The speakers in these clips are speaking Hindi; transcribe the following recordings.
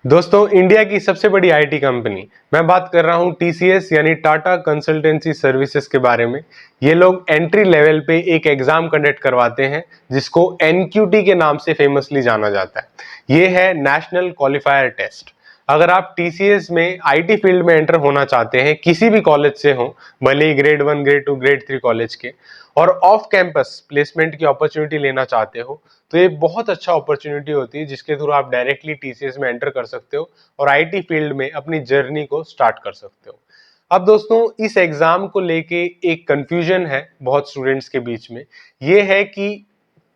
दोस्तों, इंडिया की सबसे बड़ी आईटी कंपनी मैं बात कर रहा हूं टीसीएस यानी टाटा कंसल्टेंसी सर्विसेज के बारे में। ये लोग एंट्री लेवल पे एक एग्जाम कंडक्ट करवाते हैं जिसको एनक्यूटी के नाम से फेमसली जाना जाता है। ये है नेशनल क्वालिफायर टेस्ट। अगर आप टीसीएस में आईटी फील्ड में एंटर होना चाहते हैं, किसी भी कॉलेज से हो, भले ही ग्रेड 1 ग्रेड 2 ग्रेड 3 कॉलेज के, और ऑफ कैंपस प्लेसमेंट की अपॉर्चुनिटी लेना चाहते हो, तो ये बहुत अच्छा अपॉर्चुनिटी होती है जिसके थ्रू आप डायरेक्टली टीसीएस में एंटर कर सकते हो और आईटी फील्ड में अपनी जर्नी को स्टार्ट कर सकते हो। अब दोस्तों, इस एग्जाम को लेके एक कंफ्यूजन है बहुत स्टूडेंट्स के बीच में। ये है कि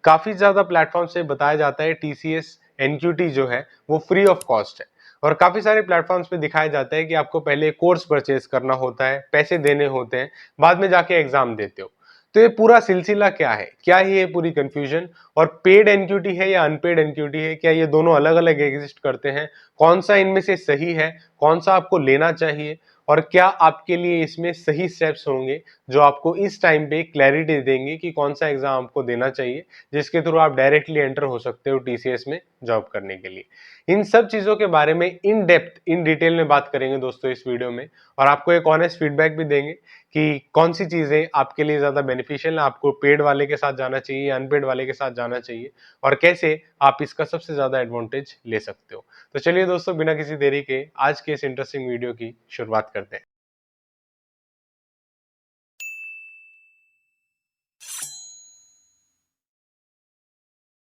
काफी ज्यादा प्लेटफॉर्म से बताया जाता है टीसीएस एनक्यूटी जो है वो फ्री ऑफ कॉस्ट है, और काफी सारे प्लेटफॉर्म्स पे दिखाया जाता है कि आपको पहले कोर्स परचेज करना होता है, पैसे देने होते हैं, बाद में जाके एग्जाम देते हो। तो ये पूरा सिलसिला क्या है, क्या ही ये पूरी कंफ्यूजन, और पेड एनक्यूटी है या अनपेड एनक्यूटी है, क्या ये दोनों अलग अलग एग्जिस्ट करते हैं, कौन सा इनमें से सही है, कौन सा आपको लेना चाहिए, और क्या आपके लिए इसमें सही स्टेप्स होंगे जो आपको इस टाइम पे क्लैरिटी देंगे कि कौन सा एग्जाम आपको देना चाहिए जिसके थ्रू आप डायरेक्टली एंटर हो सकते हो टीसीएस में जॉब करने के लिए। इन सब चीजों के बारे में इन डेप्थ इन डिटेल में बात करेंगे दोस्तों इस वीडियो में, और आपको एक ऑनेस्ट फीडबैक भी देंगे कि कौन सी चीजें आपके लिए ज्यादा बेनिफिशियल है, आपको पेड वाले के साथ जाना चाहिए या अनपेड वाले के साथ जाना चाहिए, और कैसे आप इसका सबसे ज्यादा एडवांटेज ले सकते हो। तो चलिए दोस्तों, बिना किसी देरी के आज के इस इंटरेस्टिंग वीडियो की शुरुआत करते हैं।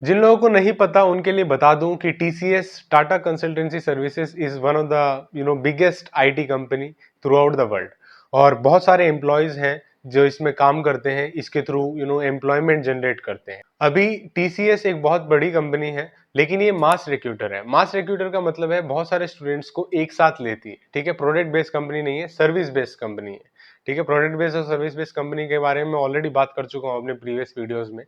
जिन लोगों को नहीं पता उनके लिए बता दूं कि TCS Tata consultancy services is one of the biggest IT company through out the world, और बहुत सारे एम्प्लॉयज हैं जो इसमें काम करते हैं, इसके थ्रू एम्प्लॉयमेंट जनरेट करते हैं। अभी टीसीएस एक बहुत बड़ी कंपनी है, लेकिन ये मास रिक्रूटर है। मास रिक्रूटर का मतलब है बहुत सारे स्टूडेंट्स को एक साथ लेती है, ठीक है। प्रोडक्ट बेस्ड कंपनी नहीं है, सर्विस बेस्ड कंपनी है, ठीक है। प्रोडक्ट बेस्ड और सर्विस बेस्ड कंपनी के बारे में ऑलरेडी बात कर चुका हूं अपने प्रीवियस वीडियोस में।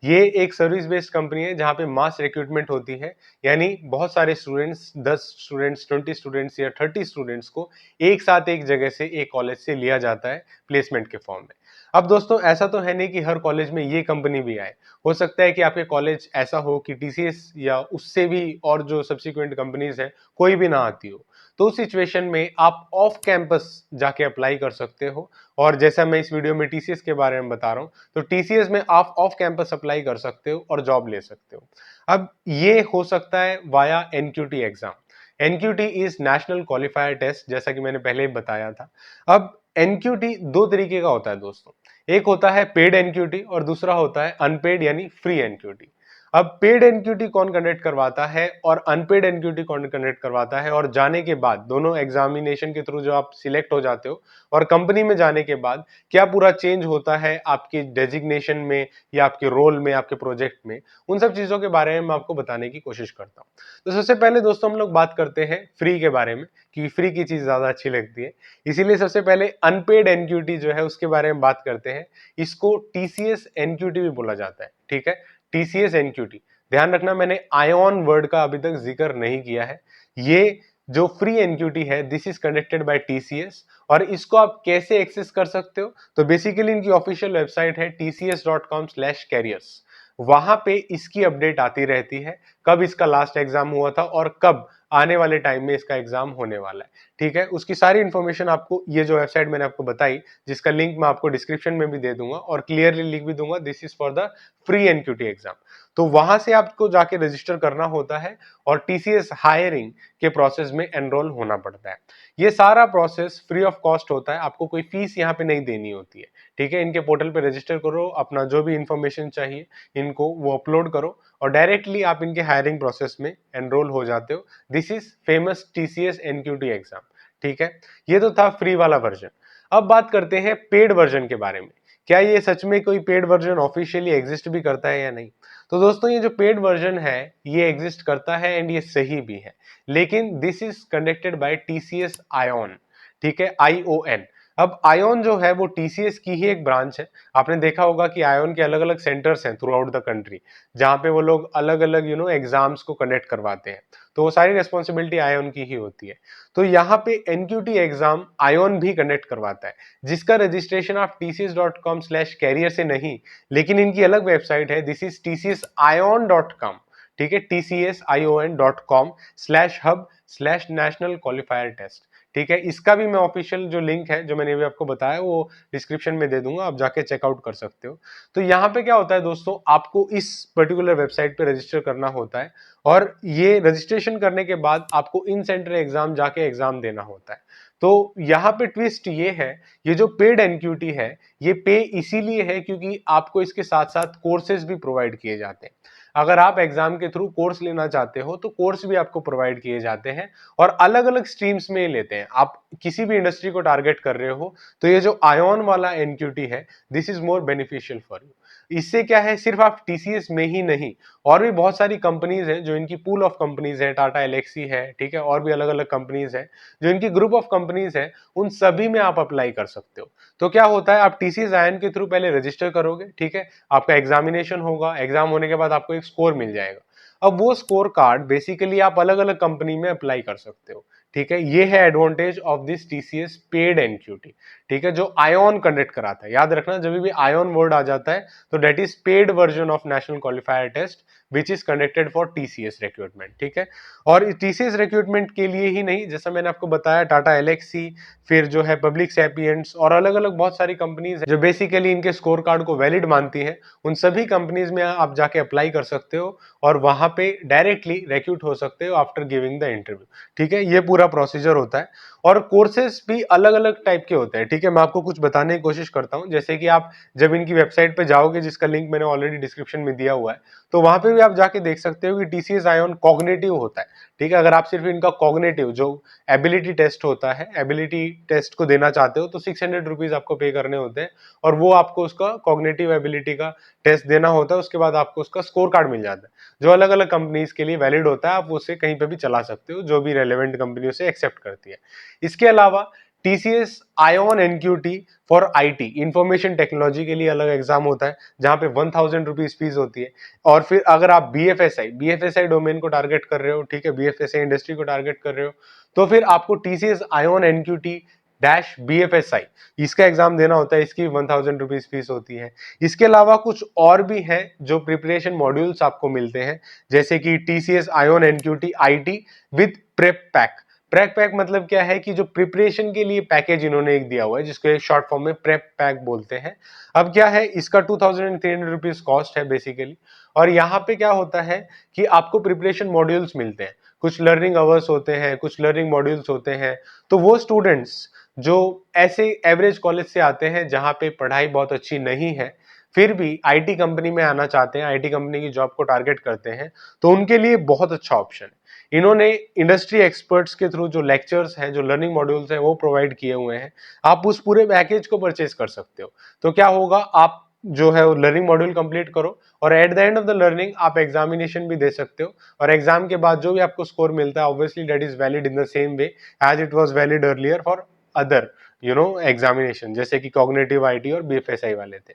ये एक सर्विस बेस्ड कंपनी है जहां पे मास रिक्रूटमेंट होती है, यानी बहुत सारे स्टूडेंट्स, 10 स्टूडेंट्स, 20 स्टूडेंट्स या 30 स्टूडेंट्स को एक साथ एक जगह से, एक कॉलेज से लिया जाता है प्लेसमेंट के फॉर्म में। अब दोस्तों, ऐसा तो है नहीं कि हर कॉलेज में ये कंपनी भी आए। हो सकता है कि आपके कॉलेज ऐसा हो कि टीसीएस या उससे भी और जो सब्सिक्वेंट कंपनीज है कोई भी ना आती हो, तो उस सिचुएशन में आप ऑफ कैंपस जाके अप्लाई कर सकते हो। और जैसा मैं इस वीडियो में टीसीएस के बारे में बता रहा हूं, तो टीसीएस में आप ऑफ कैंपस अप्लाई कर सकते हो और जॉब ले सकते हो। अब ये हो सकता है via NQT exam. NQT is national qualifier test, जैसा कि मैंने पहले ही बताया था। अब एनक्यूटी दो तरीके का होता है दोस्तों, एक होता है पेड एनक्यूटी और दूसरा होता है अनपेड यानी फ्री एनक्यूटी। अब पेड एनक्यूटी कौन कंडक्ट करवाता है और अनपेड एनक्यूटी कौन कंडक्ट करवाता है, और जाने के बाद दोनों एग्जामिनेशन के थ्रू जो आप सिलेक्ट हो जाते हो और कंपनी में जाने के बाद क्या पूरा चेंज होता है आपके डेजिग्नेशन में या आपके रोल में, आपके प्रोजेक्ट में, उन सब चीजों के बारे में मैं आपको बताने की कोशिश करता हूं। तो सबसे पहले दोस्तों हम लोग बात करते हैं फ्री के बारे में, क्योंकि फ्री की चीज ज्यादा अच्छी लगती है। इसीलिए सबसे पहले अनपेड एनक्यूटी जो है उसके बारे में बात करते हैं। इसको टीसीएस एनक्यूटी भी बोला जाता है, ठीक है। टीसीएस एनक्यूटी, ध्यान रखना मैंने आयन वर्ड का अभी तक जिक्र नहीं किया है। ये जो फ्री एनक्यूटी है, this is conducted by TCS, और इसको आप कैसे एक्सेस कर सकते हो, तो बेसिकली इनकी ऑफिशियल वेबसाइट है tcs.com/careers। वहां पे इसकी अपडेट आती रहती है, कब इसका लास्ट एग्जाम हुआ था और कब आने वाले टाइम में इसका एग्जाम होने वाला है, ठीक है। उसकी सारी इंफॉर्मेशन आपको ये जो वेबसाइट मैंने आपको बताई, जिसका लिंक मैं आपको डिस्क्रिप्शन में भी दे दूंगा और क्लियरली लिख भी दूंगा, this is for the free NQT exam. तो वहां से आपको जाके रजिस्टर करना होता है और टीसीएस हायरिंग के प्रोसेस में एनरोल होना पड़ता है। ये सारा प्रोसेस फ्री ऑफ कॉस्ट होता है, आपको कोई फीस यहाँ पे नहीं देनी होती है, ठीक है। इनके पोर्टल पे रजिस्टर करो, अपना जो भी इंफॉर्मेशन चाहिए इनको वो अपलोड करो और डायरेक्टली आप इनके हायरिंग प्रोसेस में एनरोल हो जाते हो। This is famous TCS NQT exam, ठीक है। ये तो था फ्री वाला वर्जन। अब बात करते हैं पेड वर्जन के बारे में। क्या ये सच में कोई पेड वर्जन ऑफिशियली एग्जिस्ट भी करता है या नहीं? तो दोस्तों, ये जो पेड वर्जन है ये एग्जिस्ट करता है एंड ये सही भी है, लेकिन this is conducted by TCS ion, ठीक है, आईओएन। अब आयोन जो है वो टीसीएस की ही एक ब्रांच है। आपने देखा होगा कि आयोन के अलग अलग सेंटर्स हैं थ्रू आउट द कंट्री, जहां पे वो लोग अलग अलग एग्जाम्स को कंडक्ट करवाते हैं, तो वो सारी रेस्पॉन्सिबिलिटी आयोन की ही होती है। तो यहाँ पे एनक्यूटी एग्जाम आयोन भी कंडक्ट करवाता है, जिसका रजिस्ट्रेशन आप tcs.com/career से नहीं, लेकिन इनकी अलग वेबसाइट है, दिस इज tcsion.com, ठीक है, tcsion.com/hub national qualifier test। ठीक है, इसका भी मैं ऑफिशियल जो लिंक है जो मैंने अभी आपको बताया वो डिस्क्रिप्शन में दे दूंगा, आप जाके चेकआउट कर सकते हो। तो यहाँ पे क्या होता है दोस्तों, आपको इस पर्टिकुलर वेबसाइट पे रजिस्टर करना होता है और ये रजिस्ट्रेशन करने के बाद आपको इन सेंटर एग्जाम जाके एग्जाम देना होता है। तो यहाँ पे ट्विस्ट ये है, ये जो पेड एनक्यूटी है ये पे इसीलिए है क्योंकि आपको इसके साथ साथ कोर्सेज भी प्रोवाइड किए जाते हैं। अगर आप एग्जाम के थ्रू कोर्स लेना चाहते हो तो कोर्स भी आपको प्रोवाइड किए जाते हैं और अलग अलग स्ट्रीम्स में लेते हैं। आप किसी भी इंडस्ट्री को टारगेट कर रहे हो तो ये जो आयोन वाला एनक्यूटी है this is more beneficial for you. इससे क्या है, सिर्फ आप टीसीएस में ही नहीं, और भी बहुत सारी कंपनीज हैं जो इनकी पूल ऑफ कंपनीज है, टाटा एलेक्सी है, ठीक है, और भी अलग अलग कंपनीज है जो इनकी ग्रुप ऑफ कंपनीज है, उन सभी में आप अप्लाई कर सकते हो। तो क्या होता है, आप टीसीएस आयन के थ्रू पहले रजिस्टर करोगे, ठीक है, आपका एग्जामिनेशन होगा, एग्जाम होने के बाद आपको एक स्कोर मिल जाएगा। अब वो स्कोर कार्ड बेसिकली आप अलग अलग कंपनी में अप्लाई कर सकते हो। ठीक है, ये है advantage of this TCS paid NQT. ठीक है, जो आयोन कंडक्ट कराता है, याद रखना जब भी आयोन वर्ड आ जाता है तो that is paid version of national qualifier test which is conducted for TCS recruitment. ठीक है, और टीसीएस रिक्रूटमेंट के लिए ही नहीं, जैसा मैंने आपको बताया टाटा एलेक्सी, फिर जो है पब्लिक सैपियंट्स और अलग अलग बहुत सारी कंपनीज है जो बेसिकली इनके स्कोर कार्ड को वैलिड मानती हैं, उन सभी कंपनीज में आप जाके अप्लाई कर सकते हो और वहां पे डायरेक्टली रिक्रूट हो सकते हो आफ्टर गिविंग द इंटरव्यू। ठीक है, ये पूरा प्रोसीजर होता है और कोर्सेज भी अलग अलग टाइप के होते हैं। ठीक है, मैं आपको कुछ बताने की कोशिश करता हूं, जैसे कि आप जब इनकी वेबसाइट पे जाओगे जिसका लिंक मैंने ऑलरेडी डिस्क्रिप्शन में दिया हुआ है, तो वहां पे भी आप जाके देख सकते हो कि टीसीएस आयोन कॉग्निटिव होता है। ठीक है, अगर आप सिर्फ इनका कॉग्निटिव जो एबिलिटी टेस्ट होता है, एबिलिटी टेस्ट को देना चाहते हो तो 600 रुपीज आपको पे करने होते हैं और वो आपको उसका कॉग्निटिव एबिलिटी का टेस्ट देना होता है। उसके बाद आपको उसका स्कोर कार्ड मिल जाता है जो अलग अलग कंपनीज के लिए वैलिड होता है, आप उसे कहीं पे भी चला सकते हो जो भी रेलेवेंट कंपनी उसे एक्सेप्ट करती है। इसके अलावा TCS ion NQT for IT information technology के लिए अलग एग्जाम होता है जहां पे 1000 रुपीज फीस होती है। और फिर अगर आप बीएफएसआई डोमेन को टारगेट कर रहे हो, ठीक है, बीएफएसआई इंडस्ट्री को टारगेट कर रहे हो, तो फिर आपको TCS ion NQT dash BFSI इसका एग्जाम देना होता है, इसकी 1000 रुपीज फीस होती है। इसके अलावा कुछ और भी है जो प्रिपरेशन मॉड्यूल्स आपको मिलते हैं, जैसे कि TCS ion NQT IT with prep pack. Prep pack मतलब क्या है कि जो प्रिपरेशन के लिए पैकेज इन्होंने एक दिया हुआ है जिसको एक शॉर्ट फॉर्म में प्रेप पैक बोलते हैं। अब क्या है, इसका 2300 रुपीज कॉस्ट है बेसिकली। और यहाँ पे क्या होता है कि आपको प्रिपरेशन मॉड्यूल्स मिलते हैं, कुछ लर्निंग अवर्स होते हैं, कुछ लर्निंग मॉड्यूल्स होते हैं। तो वो स्टूडेंट्स जो ऐसे एवरेज कॉलेज से आते हैं जहां पे पढ़ाई बहुत अच्छी नहीं है, फिर भी आईटी कंपनी में आना चाहते हैं, आईटी कंपनी की जॉब को टारगेट करते हैं, तो उनके लिए बहुत अच्छा ऑप्शन है। इन्होंने इंडस्ट्री एक्सपर्ट्स के थ्रू जो लेक्चर्स हैं, जो लर्निंग मॉड्यूल्स हैं वो प्रोवाइड किए हुए हैं, आप उस पूरे पैकेज को परचेज कर सकते हो। तो क्या होगा, आप जो है लर्निंग मॉड्यूल कंप्लीट करो और at the end of the learning आप एग्जामिनेशन भी दे सकते हो और एग्जाम के बाद जो भी आपको स्कोर मिलता है obviously that is valid in the same way as it was valid earlier for other examination, जैसे कि कॉग्निटिव आईटी और बीएफएसआई वाले थे।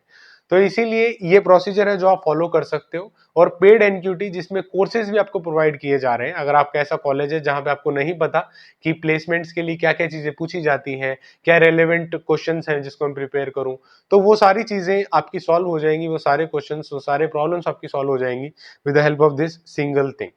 तो इसीलिए ये प्रोसीजर है जो आप फॉलो कर सकते हो। और पेड एनक्यूटी जिसमें कोर्सेज भी आपको प्रोवाइड किए जा रहे हैं, अगर आपका ऐसा कॉलेज है जहां पे आपको नहीं पता कि प्लेसमेंट्स के लिए क्या क्या चीजें पूछी जाती हैं, क्या रेलेवेंट क्वेश्चंस हैं जिसको मैं प्रिपेयर करूं, तो वो सारी चीजें आपकी सॉल्व हो जाएंगी, वो सारे क्वेश्चंस, वो सारे प्रॉब्लम्स आपकी सॉल्व हो जाएंगी with the help of this single thing.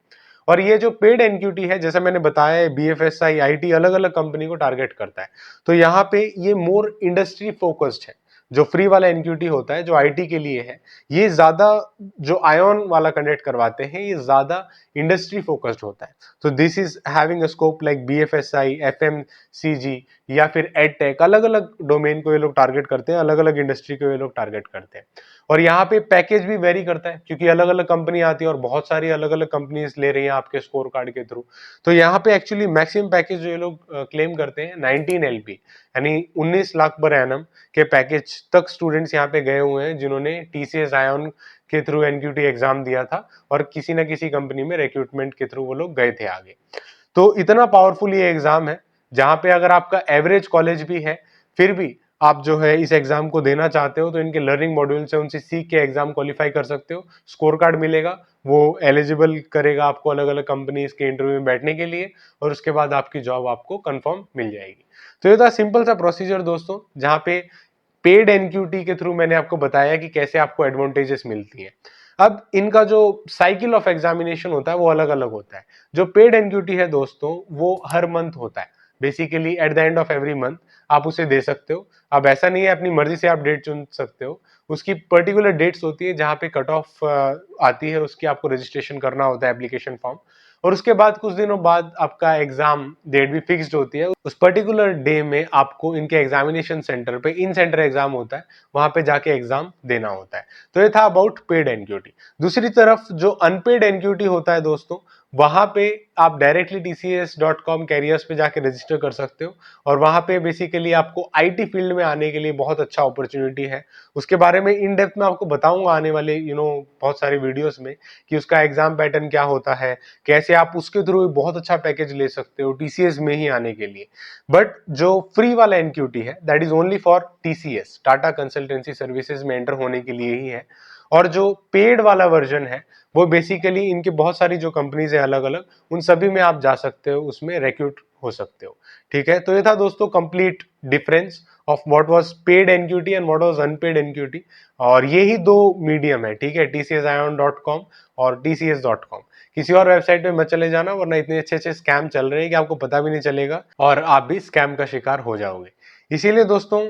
और ये जो पेड एनक्यूटी है, जैसा मैंने बताया, बीएफएसआई आईटी अलग अलग कंपनी को टारगेट करता है, तो यहाँ पे ये मोर इंडस्ट्री फोकस्ड है। जो फ्री वाला एनक्यूटी होता है जो आईटी के लिए है, ये ज्यादा, जो आयोन वाला कंडक्ट करवाते हैं ये ज्यादा इंडस्ट्री फोकस्ड होता है। तो this is having a scope like BFSI, FMCG या फिर एडटेक, अलग अलग डोमेन को ये लोग टारगेट करते हैं, अलग अलग इंडस्ट्री को ये लोग टारगेट करते हैं। और यहाँ पे पैकेज भी वेरी करता है क्योंकि अलग अलग कंपनी आती है और बहुत सारी अलग अलग कंपनीज ले रही हैं आपके स्कोर कार्ड के थ्रू। तो यहाँ पे एक्चुअली मैक्सिमम पैकेज जो ये लोग क्लेम करते हैं 19 LP, यानी 19 लाख पर एनम के पैकेज तक स्टूडेंट्स यहाँ पे गए हुए हैं जिन्होंने टीसीएस आयोन के थ्रू एनक्यूटी एग्जाम दिया था और किसी ना किसी कंपनी में रिक्रूटमेंट के थ्रू वो लोग गए थे आगे। तो इतना पावरफुल ये एग्जाम है जहां पे अगर आपका एवरेज कॉलेज भी है फिर भी आप जो है इस एग्जाम को देना चाहते हो तो इनके लर्निंग मॉड्यूल से उनसे सीख के एग्जाम क्वालिफाई कर सकते हो, स्कोर कार्ड मिलेगा, वो एलिजिबल करेगा आपको अलग अलग कंपनीज के इंटरव्यू में बैठने के लिए और उसके बाद आपकी जॉब आपको कंफर्म मिल जाएगी। तो ये था सिंपल सा प्रोसीजर दोस्तों, जहां पे पेड एनक्यूटी के थ्रू मैंने आपको बताया कि कैसे आपको एडवांटेजेस मिलती है। अब इनका जो साइकिल ऑफ एग्जामिनेशन होता है वो अलग अलग होता है। जो पेड एनक्यूटी है दोस्तों, वो हर मंथ होता है। Basically at the end of every month आप उसे दे सकते हो। अब ऐसा नहीं है अपनी मर्जी से आप डेट चुन सकते हो, उसकी पर्टिकुलर डेट्स होती है जहां पे कट ऑफ आती है, उसकी आपको रजिस्ट्रेशन करना होता है एप्लीकेशन फॉर्म, और उसके बाद कुछ दिनों बाद आपका एग्जाम डेट भी फिक्स्ड होती है। उस पर्टिकुलर डे में आपको इनके एग्जामिनेशन सेंटर पे, इन सेंटर एग्जाम होता है, वहां पे जाके एग्जाम देना होता है। तो ये था अबाउट पेड एनक्यूटी। दूसरी तरफ जो अनपेड एनक्यूटी होता है दोस्तों, वहां पे आप डायरेक्टली tcs.com कैरियर्स पे जाके रजिस्टर कर सकते हो, और वहां पे बेसिकली आपको आईटी फील्ड में आने के लिए बहुत अच्छा अपॉर्चुनिटी है। उसके बारे में इन डेप्थ में आपको बताऊंगा आने वाले बहुत सारे वीडियोस में, कि उसका एग्जाम पैटर्न क्या होता है, कैसे आप उसके थ्रू बहुत अच्छा पैकेज ले सकते हो टीसीएस में ही आने के लिए। बट जो फ्री वाला एनक्यूटी है that is only for TCS, Tata consultancy services में एंटर होने के लिए ही है। और जो पेड वाला वर्जन है वो बेसिकली इनकी बहुत सारी जो कंपनीज है अलग अलग, उन सभी में आप जा सकते हो, उसमें रिक्रूट हो सकते हो। ठीक है, तो ये था दोस्तों complete difference of what was paid NQT and what was unpaid NQT. और ये ही दो मीडियम है, ठीक है, tcsion.com और tcs.com। किसी और वेबसाइट पे मत चले जाना, वरना इतने अच्छे अच्छे स्कैम चल रहे हैं कि आपको पता भी नहीं चलेगा और आप भी स्कैम का शिकार हो जाओगे। इसीलिए दोस्तों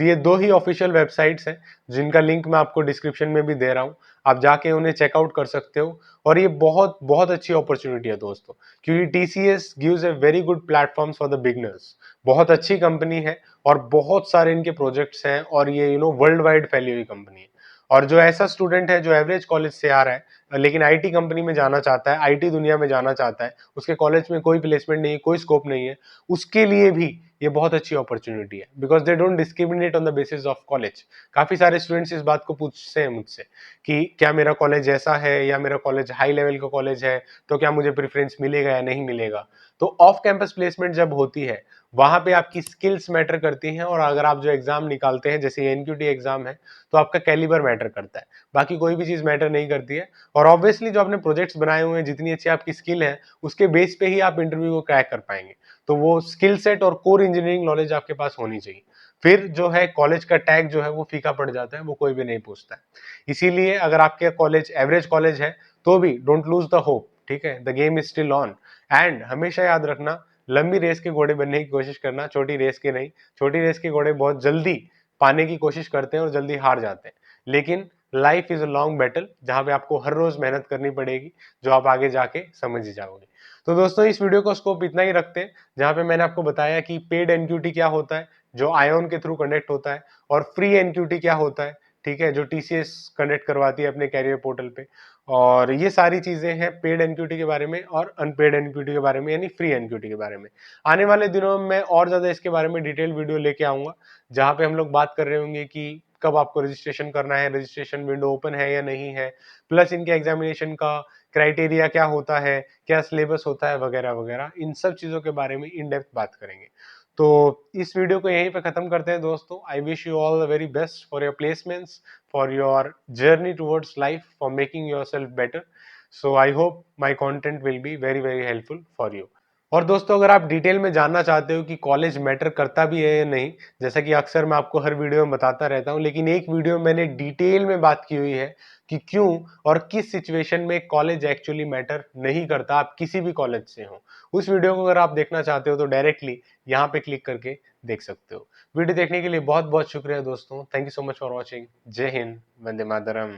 ये दो ही ऑफिशियल वेबसाइट्स हैं जिनका लिंक मैं आपको डिस्क्रिप्शन में भी दे रहा हूं, आप जाके उन्हें चेकआउट कर सकते हो। और ये बहुत बहुत अच्छी अपॉर्चुनिटी है दोस्तों, क्योंकि TCS gives a very good platforms for the beginners. बहुत अच्छी कंपनी है और बहुत सारे इनके प्रोजेक्ट्स हैं, और ये वर्ल्ड वाइड फैली हुई कंपनी है। और जो ऐसा स्टूडेंट है जो एवरेज कॉलेज से आ रहा है लेकिन आईटी कंपनी में जाना चाहता है, आईटी दुनिया में जाना चाहता है, उसके कॉलेज में कोई प्लेसमेंट नहीं है, कोई स्कोप नहीं है, उसके लिए भी ये बहुत अच्छी अपॉर्चुनिटी है, because they don't discriminate on the basis of college. काफी सारे स्टूडेंट्स इस बात को पूछते हैं मुझसे कि क्या मेरा कॉलेज ऐसा है, या मेरा कॉलेज हाई लेवल का कॉलेज है, तो क्या मुझे प्रेफरेंस मिलेगा या नहीं मिलेगा। तो ऑफ कैंपस प्लेसमेंट जब होती है, वहां पे आपकी स्किल्स मैटर करती हैं, और अगर आप जो एग्जाम निकालते हैं, जैसे एनक्यूटी एग्जाम है, तो आपका कैलिबर मैटर करता है, बाकी कोई भी चीज मैटर नहीं करती है। और ऑब्वियसली जो आपने प्रोजेक्ट्स बनाए हुए हैं, जितनी अच्छी आपकी स्किल है, उसके बेस पे ही आप इंटरव्यू को क्रैक कर पाएंगे। तो वो स्किल सेट और कोर इंजीनियरिंग नॉलेज आपके पास होनी चाहिए। फिर जो है कॉलेज का टैग जो है वो फीका पड़ जाता है, वो कोई भी नहीं पूछता है। इसीलिए अगर आपके कॉलेज एवरेज कॉलेज है तो भी डोंट लूज द होप, ठीक है, the game is still on. And हमेशा याद रखना, लंबी रेस के घोड़े बनने की कोशिश करना, छोटी रेस के नहीं। छोटी रेस के घोड़े बहुत जल्दी पाने की कोशिश करते हैं और जल्दी हार जाते हैं, लेकिन life is a long battle जहां पे आपको हर रोज मेहनत करनी पड़ेगी, जो आप आगे जाके समझ ही जाओगे। तो दोस्तों इस वीडियो को स्कोप इतना ही रखते हैं, जहां पे मैंने आपको बताया कि पेड एनक्यूटी क्या होता है जो आयोन के थ्रू कंडक्ट होता है, और फ्री एनक्यूटी क्या होता है, ठीक है, जो टीसीएस कंडक्ट करवाती है अपने कैरियर पोर्टल पे। और ये सारी चीजें हैं पेड एनक्यूटी के बारे में और अनपेड एनक्यूटी के बारे में, यानी फ्री एनक्यूटी के बारे में। आने वाले दिनों में मैं और ज्यादा इसके बारे में डिटेल वीडियो लेके आऊंगा, जहां पे हम लोग बात कर रहे होंगे कि कब आपको रजिस्ट्रेशन करना है, रजिस्ट्रेशन विंडो ओपन है या नहीं है, प्लस इनके एग्जामिनेशन का क्राइटेरिया क्या होता है, क्या सिलेबस होता है, वगैरह वगैरह, इन सब चीजों के बारे में इन डेप्थ बात करेंगे। तो इस वीडियो को यहीं पे खत्म करते हैं दोस्तों। I wish you all the very best for your placements, for your journey towards life, for making yourself better. So I hope my content will be very very helpful for you. और दोस्तों अगर आप डिटेल में जानना चाहते हो कि कॉलेज मैटर करता भी है या नहीं, जैसा कि अक्सर मैं आपको हर वीडियो में बताता रहता हूं, लेकिन एक वीडियो में मैंने डिटेल में बात की हुई है कि क्यों और किस सिचुएशन में कॉलेज एक्चुअली मैटर नहीं करता, आप किसी भी कॉलेज से हो। उस वीडियो को अगर आप देखना चाहते हो तो डायरेक्टली यहाँ पे क्लिक करके देख सकते हो। वीडियो देखने के लिए बहुत बहुत शुक्रिया दोस्तों। Thank you so much for watching. जय हिंद, वंदे मातरम।